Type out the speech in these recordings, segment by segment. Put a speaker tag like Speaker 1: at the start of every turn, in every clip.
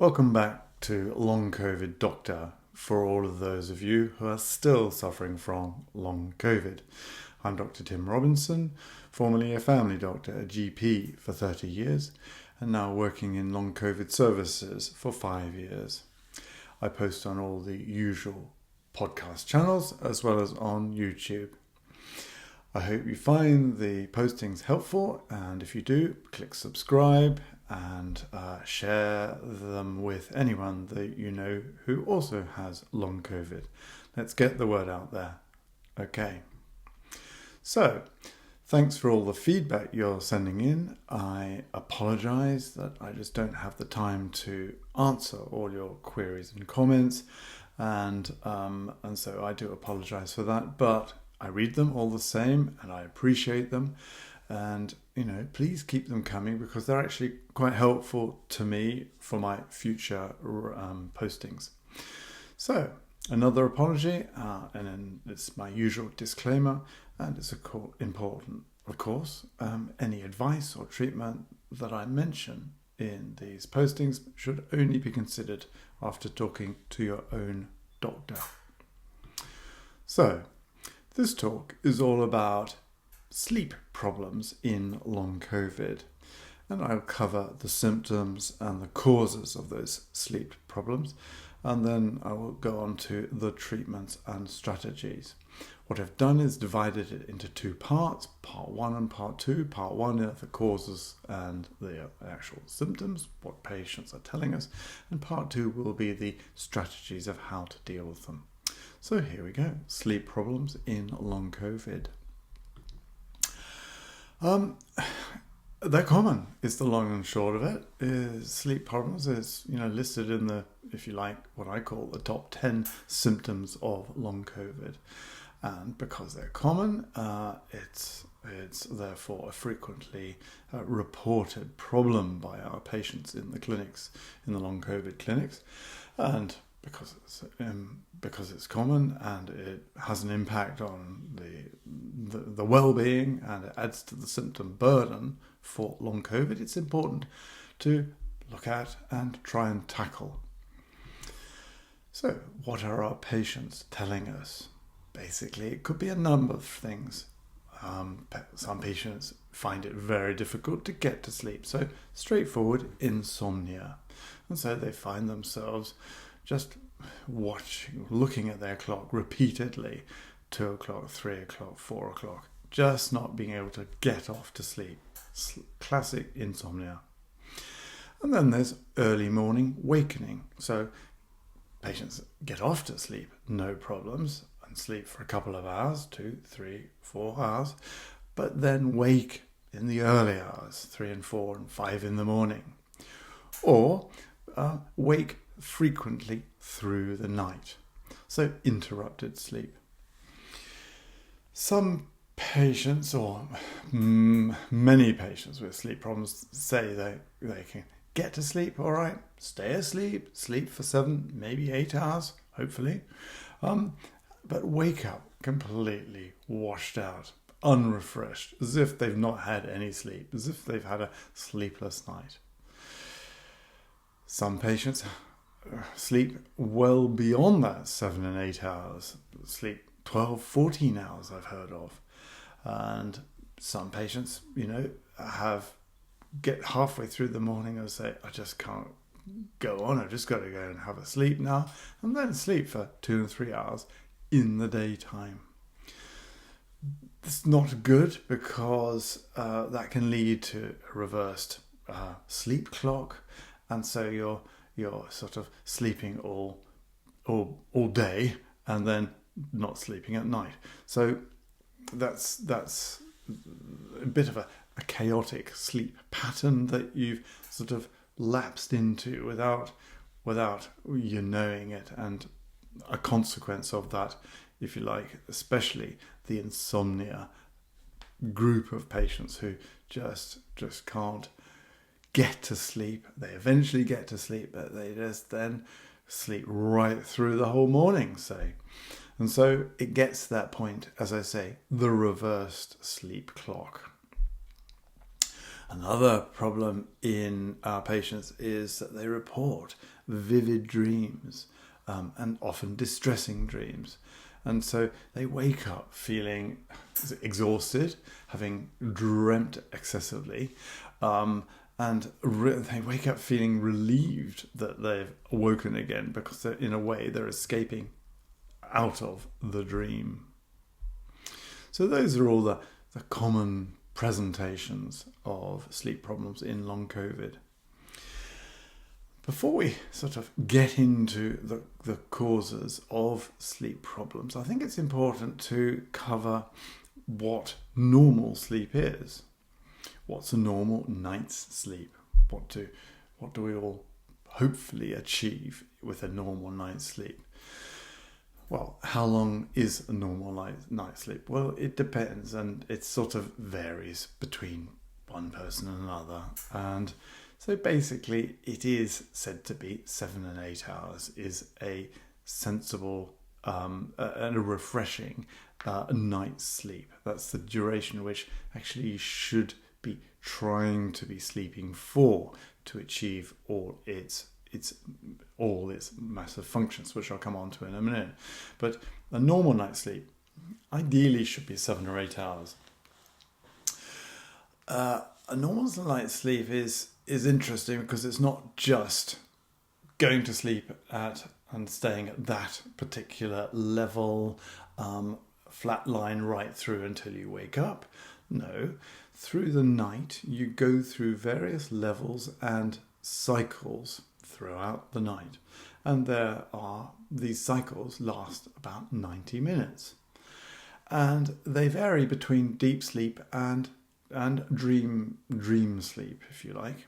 Speaker 1: Welcome back to Long COVID Doctor for all of those of you who are still suffering from long COVID. I'm Dr. Tim Robinson, formerly a family doctor, a GP for 30 years, and now working in long COVID services for 5 years. I post on all the usual podcast channels as well as on YouTube. I hope you find the postings helpful, and if you do, click subscribe and share them with anyone that you know who also has long COVID. Let's get the word out there. Okay. So, thanks for all the feedback you're sending in. I apologize that I just don't have the time to answer all your queries and comments, and so I do apologize for that, but I read them all the same and I appreciate them. And, please keep them coming because they're actually quite helpful to me for my future postings. So, another apology, and then it's my usual disclaimer, and it's important, of course. Any advice or treatment that I mention in these postings should only be considered after talking to your own doctor. So, this talk is all about sleep problems in long COVID, and I'll cover the symptoms and the causes of those sleep problems, and then I will go on to the treatments and strategies. What I've done is divided it into two parts, part 1 and part 2. Part 1 are the causes and the actual symptoms, what patients are telling us, and part 2 will be the strategies of how to deal with them. So here we go, sleep problems in long COVID. They're common, is the long and short of it. Sleep problems is, listed in the, if you like, what I call the top 10 symptoms of long COVID. And because they're common, it's therefore a frequently reported problem by our patients in the clinics, in the long COVID clinics. And because it's common and it has an impact on the well-being and it adds to the symptom burden for long COVID, it's important to look at and try and tackle. So, what are our patients telling us? Basically, it could be a number of things. Some patients find it very difficult to get to sleep, so straightforward insomnia. And so they find themselves just looking at their clock repeatedly, 2 o'clock, 3 o'clock, 4 o'clock, just not being able to get off to sleep. Classic insomnia. And then there's early morning wakening. So patients get off to sleep, no problems, and sleep for a couple of hours, 2, 3, 4 hours, but then wake in the early hours, 3 and 4 and 5 in the morning. Or wake frequently through the night. So interrupted sleep. Some patients, or many patients with sleep problems, say they can get to sleep all right, stay asleep, sleep for 7, maybe 8 hours, hopefully, but wake up completely washed out, unrefreshed, as if they've not had any sleep, as if they've had a sleepless night. Some patients sleep well beyond that 7 and 8 hours, sleep 12, 14 hours I've heard of. And some patients, get halfway through the morning and say, I just can't go on, I've just got to go and have a sleep now, and then sleep for 2 and 3 hours in the daytime. It's not good because that can lead to a reversed sleep clock, and so you're sort of sleeping all day and then not sleeping at night. So that's a bit of a chaotic sleep pattern that you've sort of lapsed into without you knowing it, and a consequence of that, if you like, especially the insomnia group of patients who just can't get to sleep. They eventually get to sleep, but they just then sleep right through the whole morning, say. And so it gets to that point, as I say, the reversed sleep clock. Another problem in our patients is that they report vivid dreams and often distressing dreams. And so they wake up feeling exhausted, having dreamt excessively, they wake up feeling relieved that they've awoken again, because in a way they're escaping out of the dream. So those are all the common presentations of sleep problems in long COVID. Before we sort of get into the causes of sleep problems, I think it's important to cover what normal sleep is. What's a normal night's sleep? What do we all hopefully achieve with a normal night's sleep? Well, how long is a normal night's sleep? Well, it depends, and it sort of varies between one person and another. And so basically it is said to be 7 and 8 hours is a sensible and a refreshing night's sleep. That's the duration which actually you should be trying to be sleeping for to achieve all its massive functions, which I'll come on to in a minute. But a normal night's sleep ideally should be 7 or 8 hours. A normal night's sleep is interesting because it's not just going to sleep at and staying at that particular level, flat line right through until you wake up. No, through the night you go through various levels and cycles throughout the night, and these cycles last about 90 minutes, and they vary between deep sleep and dream sleep, if you like.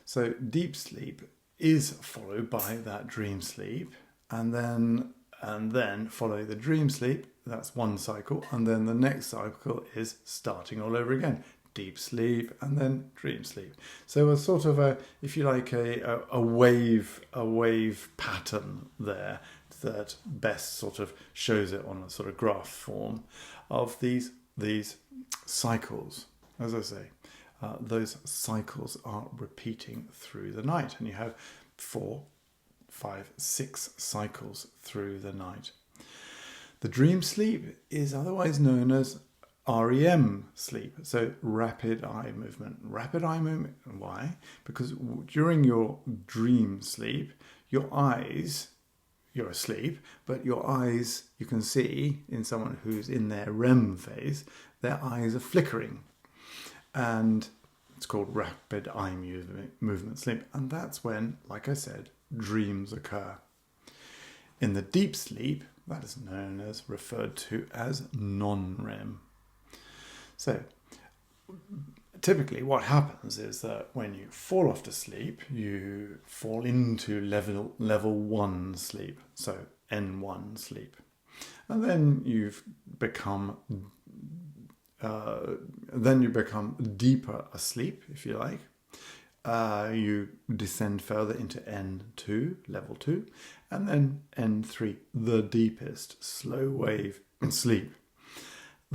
Speaker 1: So deep sleep is followed by that dream sleep, and then follow the dream sleep. That's one cycle, and then the next cycle is starting all over again. Deep sleep and then dream sleep. So a sort of a wave pattern there that best sort of shows it on a sort of graph form of these cycles. As I say, those cycles are repeating through the night, and you have 4, 5, 6 cycles through the night. The dream sleep is otherwise known as REM sleep, so rapid eye movement. Rapid eye movement, why? Because during your dream sleep, your eyes, you're asleep, but your eyes, you can see in someone who's in their REM phase, their eyes are flickering. And it's called rapid eye movement sleep. And that's when, like I said, dreams occur. In the deep sleep, that is referred to as non-REM. So, typically what happens is that when you fall off to sleep, you fall into level 1 sleep, so N1 sleep. And then you become deeper asleep, if you like. You descend further into N2, level 2, and then N3, the deepest, slow wave sleep.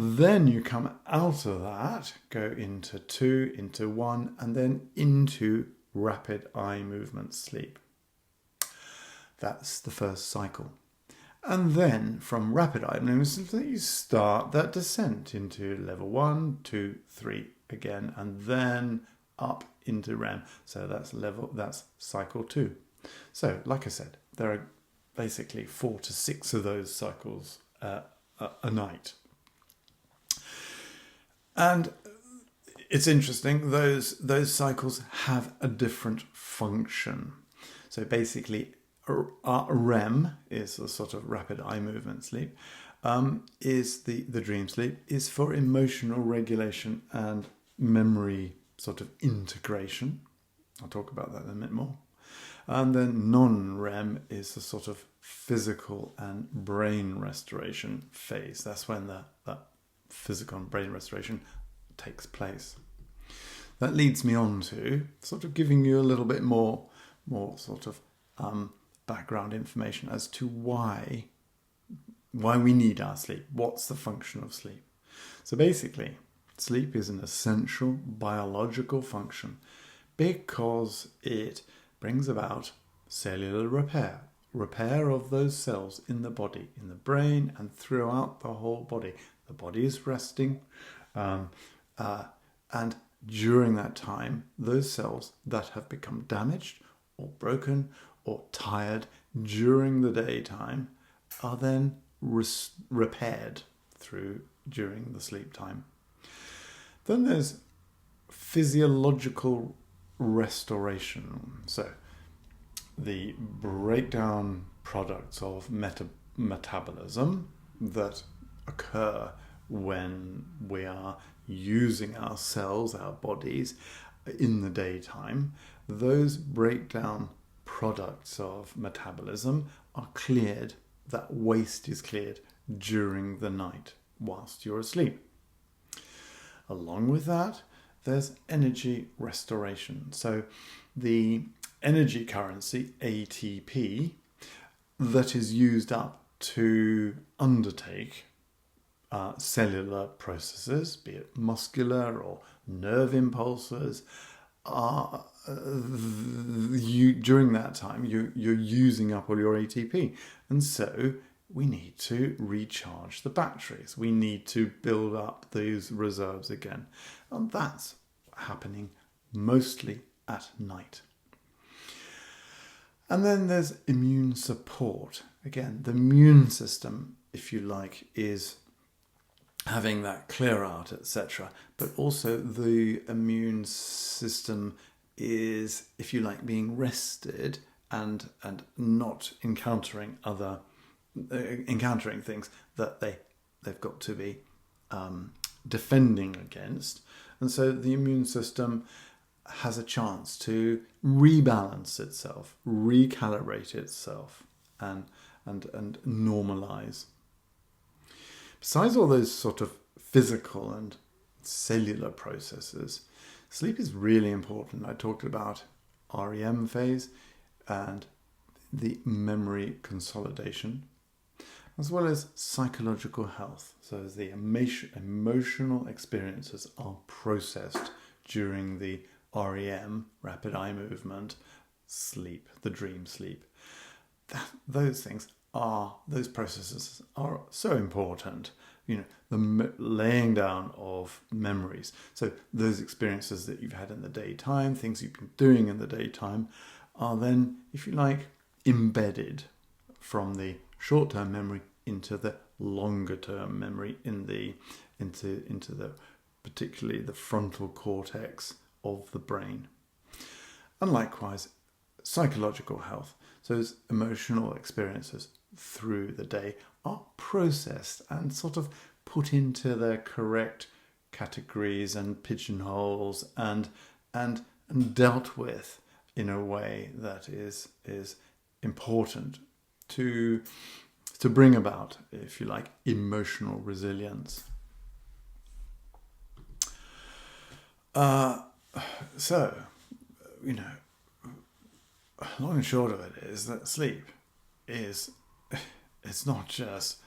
Speaker 1: Then you come out of that, go into 2, into 1, and then into rapid eye movement sleep. That's the first cycle. And then from rapid eye movement, you start that descent into level 1, 2, 3 again, and then up into REM. So that's cycle 2. So, like I said, there are basically 4 to 6 of those cycles a night. And it's interesting, those cycles have a different function. So basically, REM is the sort of rapid eye movement sleep, is the dream sleep, is for emotional regulation and memory sort of integration. I'll talk about that in a minute more. And then non-REM is the sort of physical and brain restoration phase. That's when that physical and brain restoration takes place. That leads me on to sort of giving you a little bit more sort of background information as to why we need our sleep. What's the function of sleep? So basically, Sleep is an essential biological function because it brings about cellular repair of those cells in the body, in the brain, and throughout the whole body. The body is resting, and during that time, those cells that have become damaged or broken or tired during the daytime are then repaired during the sleep time. Then there's physiological restoration. So the breakdown products of metabolism that occur when we are using our cells, our bodies, in the daytime, those breakdown products of metabolism are cleared, that waste is cleared during the night whilst you're asleep. Along with that, there's energy restoration. So the energy currency, ATP, that is used up to undertake cellular processes, be it muscular or nerve impulses, during that time you're using up all your ATP. And so we need to recharge the batteries. We need to build up these reserves again. And that's happening mostly at night. And then there's immune support. Again, the immune system, if you like, is having that clear out, etc. But also the immune system is, if you like, being rested and not encountering things that they've got to be defending against. And so the immune system has a chance to rebalance itself, recalibrate itself, and normalize. Besides all those sort of physical and cellular processes, sleep is really important. I talked about REM phase and the memory consolidation, as well as psychological health. So as the emotional experiences are processed during the REM, rapid eye movement, sleep, the dream sleep. Those processes are so important. The laying down of memories. So those experiences that you've had in the daytime, things you've been doing in the daytime, are then, if you like, embedded from the short-term memory into the longer-term memory into the particularly the frontal cortex of the brain. And likewise, psychological health. So those emotional experiences through the day are processed and sort of put into their correct categories and pigeonholes and dealt with in a way that is important to bring about, if you like, emotional resilience. So, long and short of it is that sleep it's not just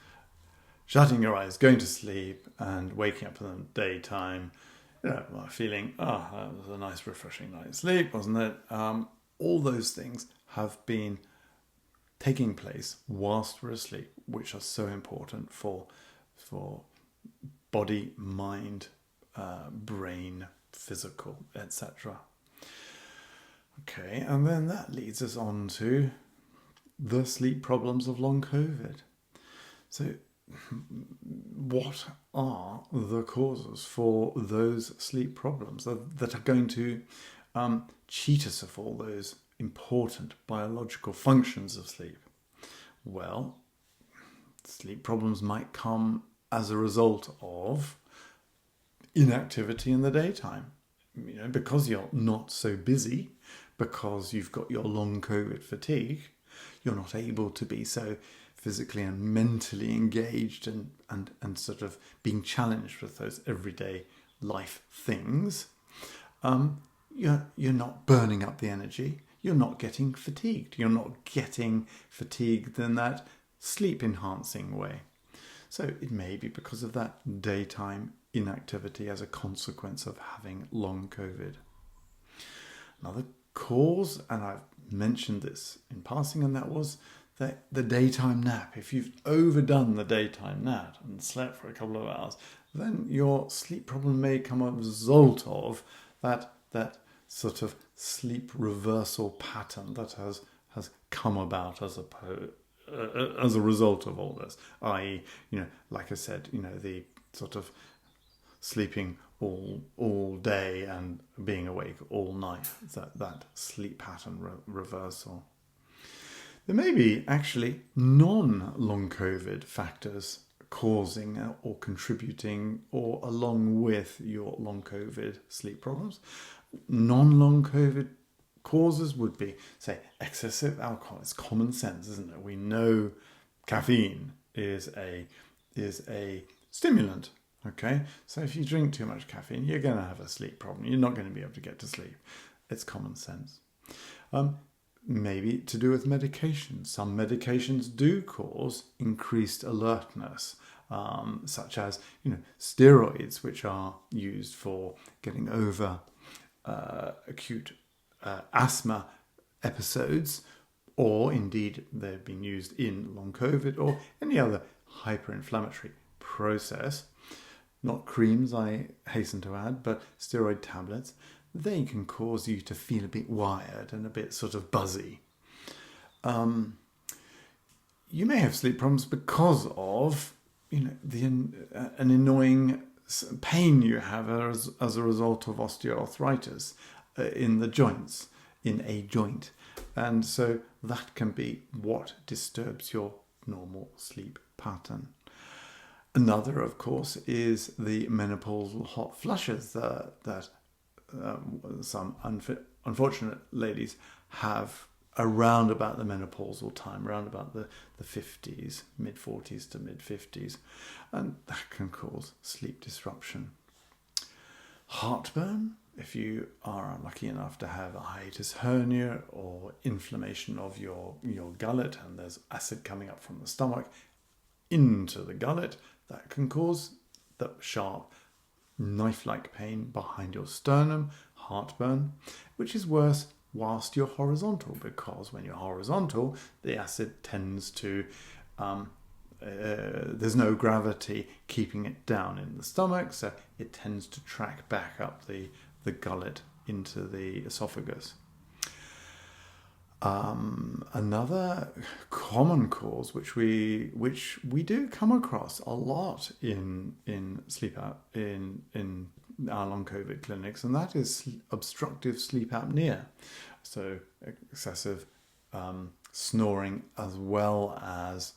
Speaker 1: shutting your eyes, going to sleep and waking up in the daytime, feeling, that was a nice refreshing night's sleep, wasn't it? All those things have been taking place whilst we're asleep, which are so important for body, mind, brain, physical, etc. Okay, and then that leads us on to the sleep problems of long COVID. So what are the causes for those sleep problems that are going to cheat us of all those important biological functions of sleep? Well, sleep problems might come as a result of inactivity in the daytime. Because you're not so busy, because you've got your long COVID fatigue, you're not able to be so physically and mentally engaged and sort of being challenged with those everyday life things. You're not burning up the energy. You're not getting fatigued. You're not getting fatigued in that sleep-enhancing way. So it may be because of that daytime inactivity as a consequence of having long COVID. Another cause, and I've mentioned this in passing, and that was the daytime nap. If you've overdone the daytime nap and slept for a couple of hours, then your sleep problem may come as a result of that sort of sleep reversal pattern that has come about as a result of all this. I.e., like I said, the sort of sleeping all day and being awake all night, that sleep pattern reversal. There may be actually non-long COVID factors causing or contributing or along with your long COVID sleep problems. Non-long COVID causes would be, say, excessive alcohol. It's common sense, isn't it? We know caffeine is a stimulant. Okay, so if you drink too much caffeine, you're going to have a sleep problem. You're not going to be able to get to sleep. It's common sense. Maybe to do with medications. Some medications do cause increased alertness, such as steroids, which are used for getting over acute asthma episodes, or indeed they've been used in long COVID or any other hyperinflammatory process. Not creams, I hasten to add, but steroid tablets. They can cause you to feel a bit wired and a bit sort of buzzy. You may have sleep problems because of an annoying pain you have as a result of osteoarthritis in the joints, in a joint. And so that can be what disturbs your normal sleep pattern. Another, of course, is the menopausal hot flushes that some unfortunate ladies have around about the menopausal time, around about the 50s, mid-40s to mid-50s, and that can cause sleep disruption. Heartburn, if you are unlucky enough to have a hiatus hernia or inflammation of your gullet and there's acid coming up from the stomach into the gullet, that can cause the sharp knife-like pain behind your sternum, heartburn, which is worse whilst you're horizontal, because when you're horizontal, the acid tends to, there's no gravity keeping it down in the stomach, so it tends to track back up the gullet into the esophagus. Another common cause, which we do come across a lot in sleep in our long COVID clinics, and that is obstructive sleep apnea. So excessive snoring, as well as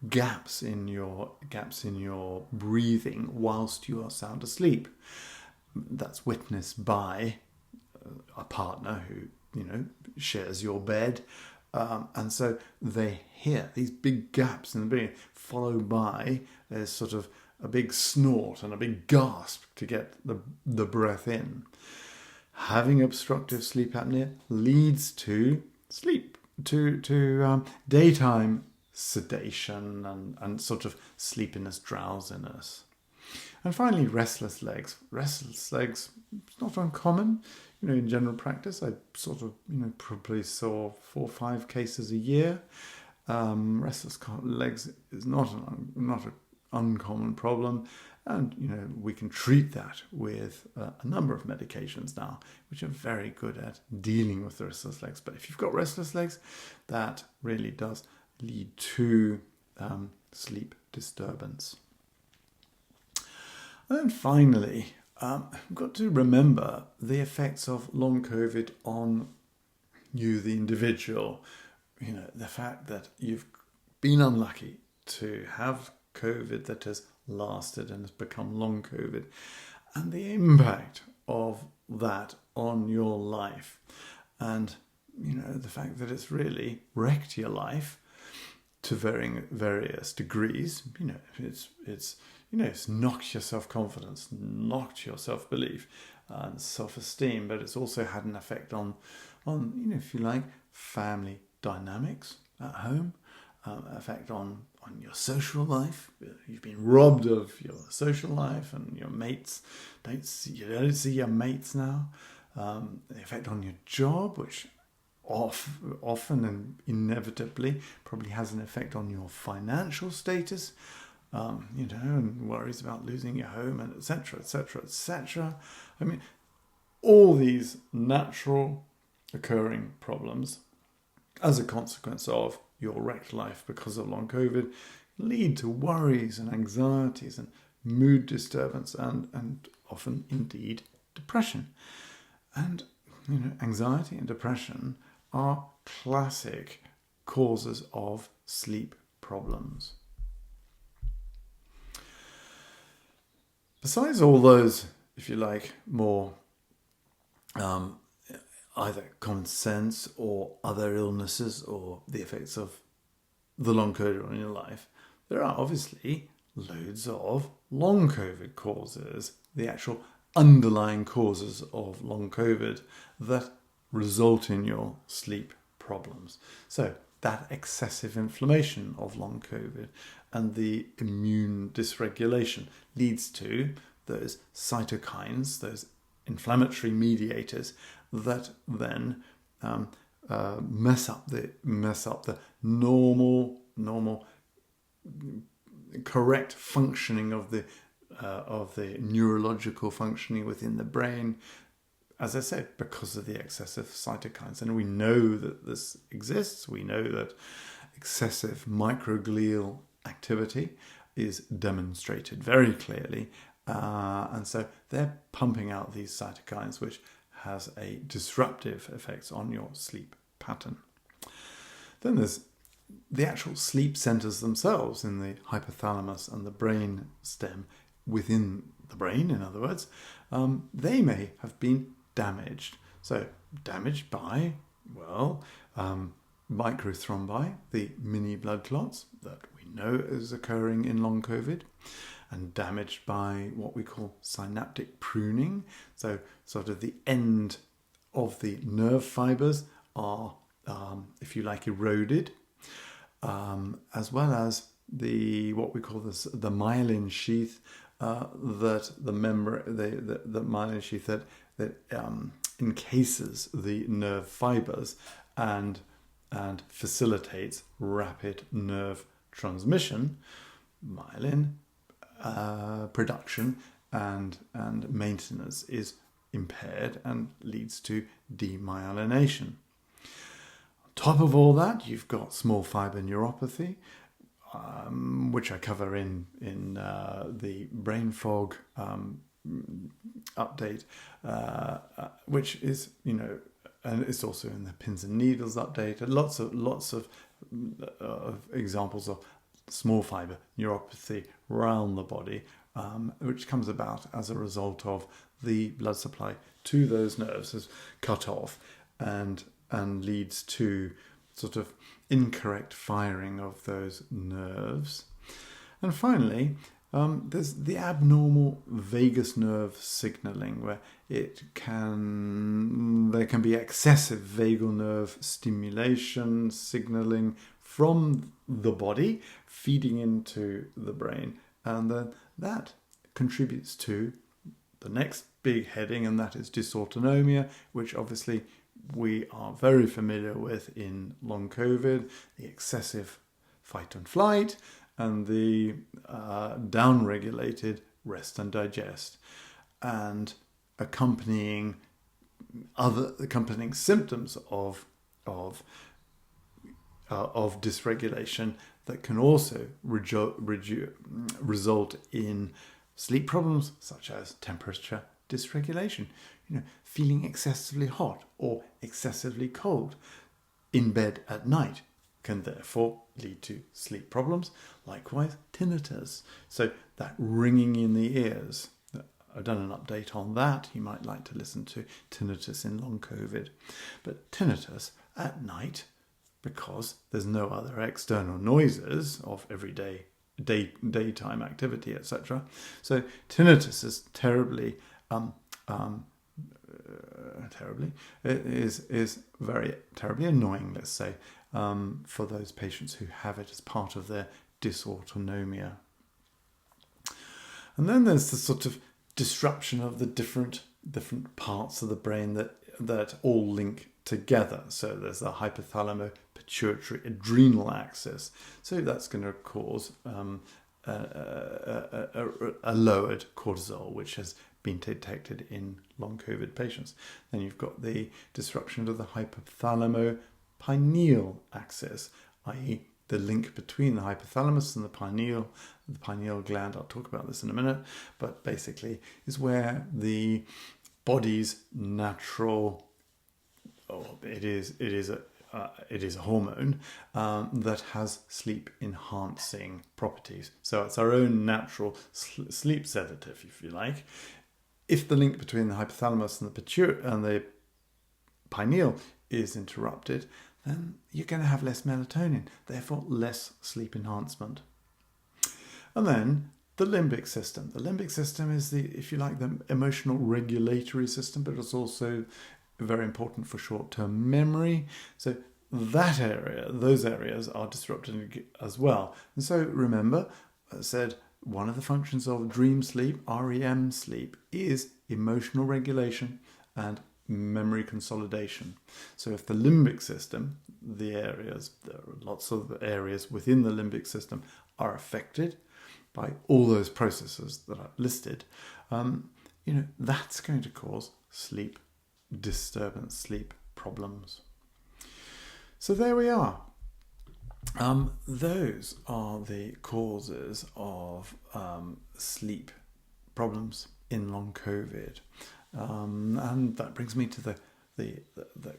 Speaker 1: gaps in your breathing whilst you are sound asleep. That's witnessed by a partner who shares your bed, and so they hear these big gaps in the breathing, followed by a sort of a big snort and a big gasp to get the breath in. Having obstructive sleep apnea leads to daytime sedation and sort of sleepiness, drowsiness. And finally, restless legs. Restless legs, it's not uncommon. In general practice, I sort of, probably saw 4 or 5 cases a year. Restless legs is not an uncommon problem. And, we can treat that with a number of medications now, which are very good at dealing with the restless legs. But if you've got restless legs, that really does lead to sleep disturbance. And then finally, we've got to remember the effects of long COVID on you, the individual. The fact that you've been unlucky to have COVID that has lasted and has become long COVID, and the impact of that on your life. And, the fact that it's really wrecked your life to various degrees. It's knocked your self-confidence, knocked your self-belief and self-esteem, but it's also had an effect on if you like, family dynamics at home. effect on your social life. You've been robbed of your social life, and your mates you don't see your mates now. The effect on your job, which often and inevitably probably has an effect on your financial status, and worries about losing your home, and etc., etc., etc. I mean, all these natural occurring problems as a consequence of your wrecked life because of long COVID lead to worries and anxieties and mood disturbance and often indeed depression. And anxiety and depression are classic causes of sleep problems. Besides all those, if you like, more either common sense or other illnesses or the effects of the long COVID on your life, there are obviously loads of long COVID causes, the actual underlying causes of long COVID that result in your sleep problems. So that excessive inflammation of long COVID and the immune dysregulation leads to those cytokines, those inflammatory mediators that then mess up the normal correct functioning of the neurological functioning within the brain, as I said, because of the excessive cytokines. And we know that this exists. We know that excessive microglial activity is demonstrated very clearly. And so they're pumping out these cytokines, which has a disruptive effect on your sleep pattern. Then there's the actual sleep centers themselves in the hypothalamus and the brain stem within the brain, in other words. They may have been damaged. So damaged by, microthrombi, the mini blood clots that we know is occurring in long COVID, and damaged by what we call synaptic pruning. So sort of the end of the nerve fibers are, if you like, eroded, as well as what we call the myelin sheath, that the myelin sheath that encases the nerve fibers and facilitates rapid nerve transmission, myelin production and maintenance is impaired and leads to demyelination. On top of all that, you've got small fiber neuropathy, which I cover in the brain fog update, which is, and it's also in the pins and needles update, and lots of examples of small fiber neuropathy around the body, which comes about as a result of the blood supply to those nerves is cut off and leads to sort of incorrect firing of those nerves. And finally, there's the abnormal vagus nerve signaling, where there can be excessive vagal nerve stimulation signaling from the body feeding into the brain, and then that contributes to the next big heading, and that is dysautonomia, which obviously we are very familiar with in long COVID, the excessive fight and flight, and the down-regulated rest and digest, and accompanying symptoms of dysregulation that can also result in sleep problems such as temperature dysregulation, feeling excessively hot or excessively cold in bed at night can therefore lead to sleep problems. Likewise, tinnitus, so that ringing in the ears. I've done an update on that. You might like to listen to tinnitus in long COVID. But tinnitus at night, because there's no other external noises of everyday daytime activity, etc. So tinnitus is terribly very terribly annoying, let's say, for those patients who have it as part of their dysautonomia. And then there's the sort of disruption of the different parts of the brain that all link together. So there's the hypothalamo-pituitary-adrenal axis. So that's going to cause a lowered cortisol, which has been detected in long COVID patients. Then you've got the disruption of the hypothalamo-pineal axis, i.e. the link between the hypothalamus and the pineal gland. I'll talk about this in a minute, but basically is where the body's natural, it is a hormone that has sleep enhancing properties. So it's our own natural sleep sedative, if you like. If the link between the hypothalamus and the pineal is interrupted, then you're going to have less melatonin, therefore less sleep enhancement. And then the limbic system. The limbic system is if you like, the emotional regulatory system, but it's also very important for short-term memory. So those areas are disrupted as well. And so remember, I said one of the functions of dream sleep, REM sleep, is emotional regulation and memory consolidation. So if the limbic system, there are lots of areas within the limbic system are affected by all those processes that I've listed, that's going to cause sleep disturbance, sleep problems. So there we are. Those are the causes of sleep problems in long COVID. And that brings me to the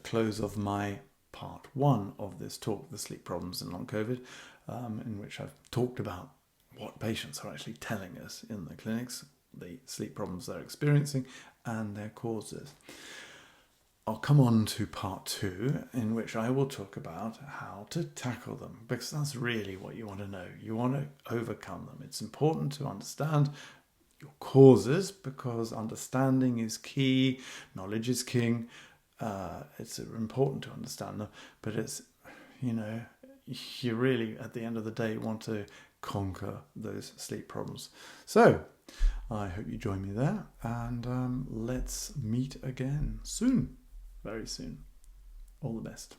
Speaker 1: close of my part 1 of this talk, the sleep problems in long COVID, in which I've talked about what patients are actually telling us in the clinics, the sleep problems they're experiencing and their causes. I'll come on to part 2, in which I will talk about how to tackle them, because that's really what you want to know. You want to overcome them. It's important to understand your causes, because understanding is key, knowledge is king. It's important to understand them, but it's, you really, at the end of the day, want to conquer those sleep problems. So I hope you join me there, and let's meet again soon, very soon. All the best.